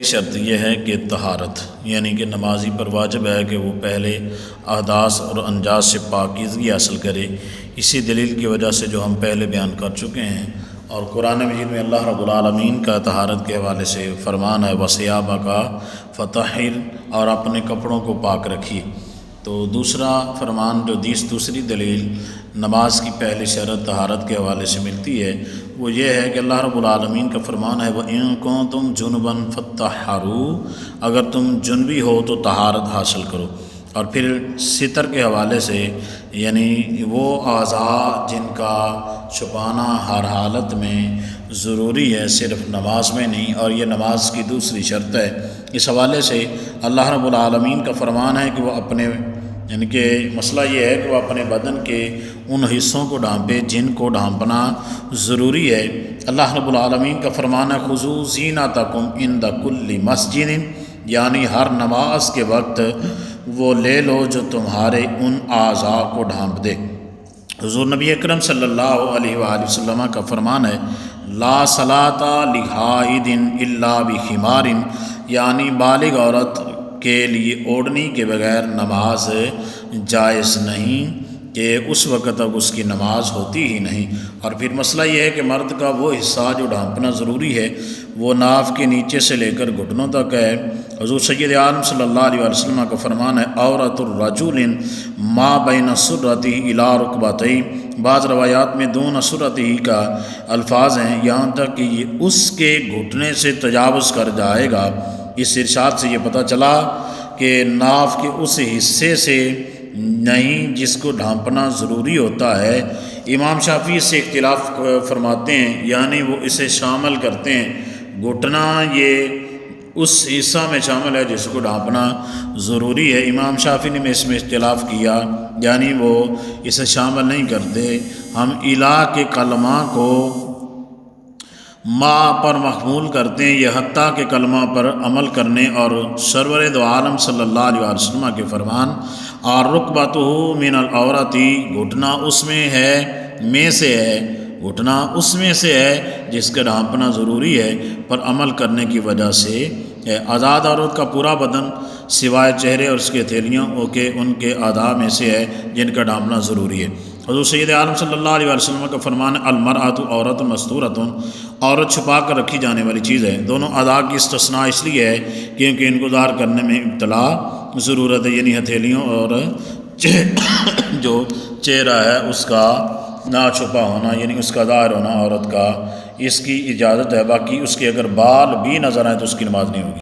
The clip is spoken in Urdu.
شرط یہ ہے کہ طہارت، یعنی کہ نمازی پر واجب ہے کہ وہ پہلے احداث اور انجاس سے پاکیزگی حاصل کرے۔ اسی دلیل کی وجہ سے جو ہم پہلے بیان کر چکے ہیں، اور قرآن مجید میں اللہ رب العالمین کا طہارت کے حوالے سے فرمان ہے وَثِيَابَكَ فَطَہِّرْ، اور اپنے کپڑوں کو پاک رکھیے۔ تو دوسرا فرمان جو دوسری دلیل نماز کی پہلی شرط طہارت کے حوالے سے ملتی ہے، وہ یہ ہے کہ اللہ رب العالمین کا فرمان ہے وَإِن كُنتُمْ جُنُبًا فَطَّهَّرُوا، اگر تم جنبی ہو تو طہارت حاصل کرو۔ اور پھر ستر کے حوالے سے، یعنی وہ اعضاء جن کا چھپانا ہر حالت میں ضروری ہے، صرف نماز میں نہیں، اور یہ نماز کی دوسری شرط ہے۔ اس حوالے سے اللہ رب العالمین کا فرمان ہے کہ وہ اپنے، یعنی کہ مسئلہ یہ ہے کہ وہ اپنے بدن کے ان حصوں کو ڈھانپے جن کو ڈھانپنا ضروری ہے۔ اللہ رب العالمین کا فرمان ہے خُذُوا زِینَتَکُمْ عِندَ کُلِّ مَسْجِدٍ، یعنی ہر نماز کے وقت وہ لے لو جو تمہارے ان اعضاء کو ڈھانپ دے۔ حضور نبی اکرم صلی اللہ علیہ وآلہ وسلم کا فرمان ہے لا صلاۃ لحائض الا بخمار، یعنی بالغ عورت کے لیے اوڑھنی کے بغیر نماز جائز نہیں کہ اس وقت تک اس کی نماز ہوتی ہی نہیں۔ اور پھر مسئلہ یہ ہے کہ مرد کا وہ حصہ جو ڈھانپنا ضروری ہے وہ ناف کے نیچے سے لے کر گھٹنوں تک ہے۔ حضور سید عالم صلی اللہ علیہ وسلم کا فرمان ہے عورت الرجل ما بین سرتہ الی رکبتیہ، بعض روایات میں دون سرتہ کا الفاظ ہیں، یہاں تک کہ یہ اس کے گھٹنے سے تجاوز کر جائے گا۔ اس ارشاد سے یہ پتہ چلا کہ ناف کے اس حصے سے نہیں جس کو ڈھانپنا ضروری ہوتا ہے۔ امام شافعی سے اختلاف فرماتے ہیں، یعنی وہ اسے شامل کرتے ہیں، گھٹنا یہ اس حصہ میں شامل ہے جس کو ڈھانپنا ضروری ہے۔ امام شافعی نے اس میں اختلاف کیا، یعنی وہ اسے شامل نہیں کرتے۔ ہم الہ کے کلمہ کو ما پر محمول کرتے ہیں، یہ حتیٰ کہ کلمہ پر عمل کرنے اور سرور دو عالم صلی اللہ علیہ وسلم کے فرمان اور رکبتہ من العورت، گھٹنا اس میں ہے، میں سے ہے، گھٹنا اس میں سے ہے جس کا ڈھانپنا ضروری ہے، پر عمل کرنے کی وجہ سے ہے۔ آزاد عورت کا پورا بدن سوائے چہرے اور اس کے ہتھیلیوں کے ان کے اعضاء میں سے ہے جن کا ڈھانپنا ضروری ہے۔ حضور سید عالم صلی اللہ علیہ وسلم کا فرمان المرأۃ عورت مستورۃ، عورت چھپا کر رکھی جانے والی چیز ہے۔ دونوں اعضاء کی استثناء اس لیے ہے کیونکہ ان کو ظاہر کرنے میں ابتلا ضرورت ہے، یعنی ہتھیلیوں اور جو چہرہ ہے اس کا نہ چھپا ہونا، یعنی اس کا ظاہر ہونا عورت کا، اس کی اجازت ہے۔ باقی اس کے اگر بال بھی نظر آئیں تو اس کی نماز نہیں ہوگی۔